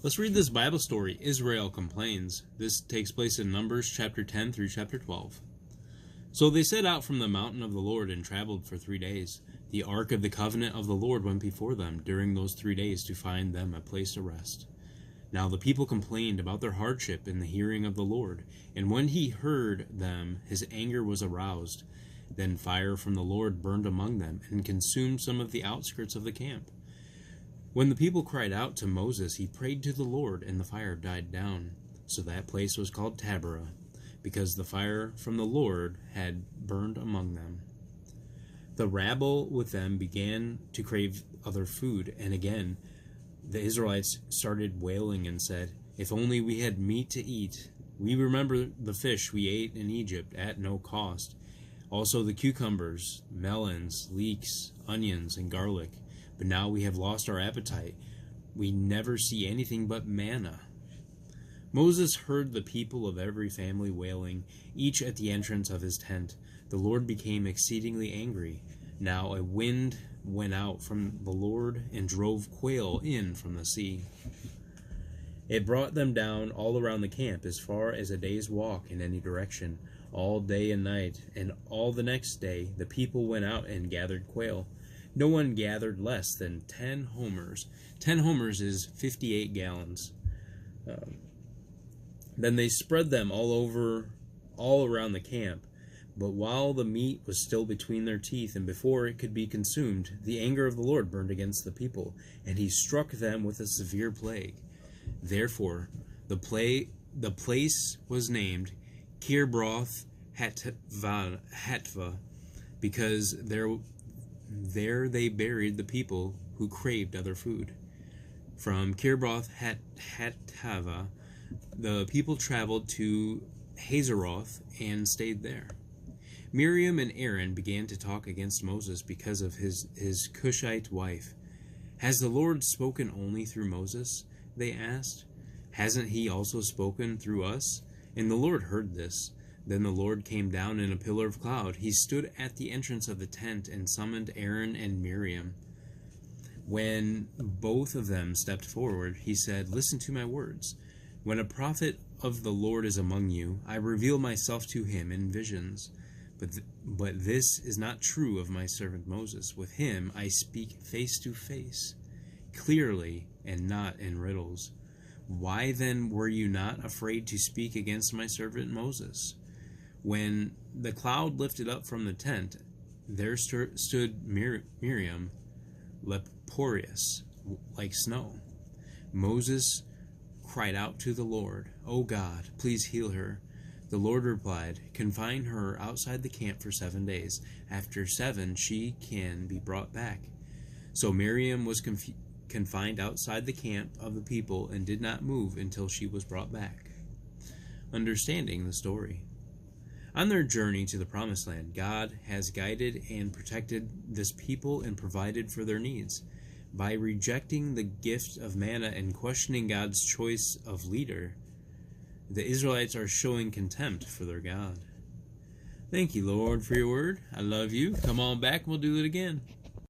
Let's read this Bible story, Israel Complains. This takes place in Numbers chapter 10 through chapter 12. So they set out from the mountain of the Lord and traveled for 3 days. The ark of the covenant of the Lord went before them during those 3 days to find them a place to rest. Now the people complained about their hardship in the hearing of the Lord, and when he heard them, his anger was aroused. Then fire from the Lord burned among them and consumed some of the outskirts of the camp. When the people cried out to Moses, he prayed to the Lord, and the fire died down. So that place was called Taberah, because the fire from the Lord had burned among them. The rabble with them began to crave other food, and again the Israelites started wailing and said, "If only we had meat to eat. We remember the fish we ate in Egypt at no cost, also the cucumbers, melons, leeks, onions, and garlic. But now we have lost our appetite. We never see anything but manna." Moses heard the people of every family wailing, each at the entrance of his tent. The Lord became exceedingly angry. Now a wind went out from the Lord and drove quail in from the sea. It brought them down all around the camp, as far as a day's walk in any direction, all day and night. And all the next day the people went out and gathered quail. No one gathered less than 10 homers. 10 homers is 58 gallons. Then they spread them all around the camp. But while the meat was still between their teeth, and before it could be consumed, the anger of the Lord burned against the people, and he struck them with a severe plague. Therefore, the place was named Kirbroth Hatva, because there they buried the people who craved other food. From Kirbroth Hatava, the people traveled to Hazeroth and stayed there. Miriam and Aaron began to talk against Moses because of his Cushite wife. "Has the Lord spoken only through Moses?" they asked. "Hasn't he also spoken through us?" And the Lord heard this. Then the Lord came down in a pillar of cloud. He stood at the entrance of the tent and summoned Aaron and Miriam. When both of them stepped forward, he said, "Listen to my words. When a prophet of the Lord is among you, I reveal myself to him in visions. But this is not true of my servant Moses. With him I speak face to face, clearly and not in riddles. Why then were you not afraid to speak against my servant Moses?" When the cloud lifted up from the tent, there stood Miriam, leprous, like snow. Moses cried out to the Lord, "O God, please heal her." The Lord replied, "Confine her outside the camp for 7 days. After 7, she can be brought back." So Miriam was confined outside the camp of the people and did not move until she was brought back. Understanding the story. On their journey to the Promised Land, God has guided and protected this people and provided for their needs. By rejecting the gift of manna and questioning God's choice of leader, the Israelites are showing contempt for their God. Thank you, Lord, for your word. I love you. Come on back and we'll do it again.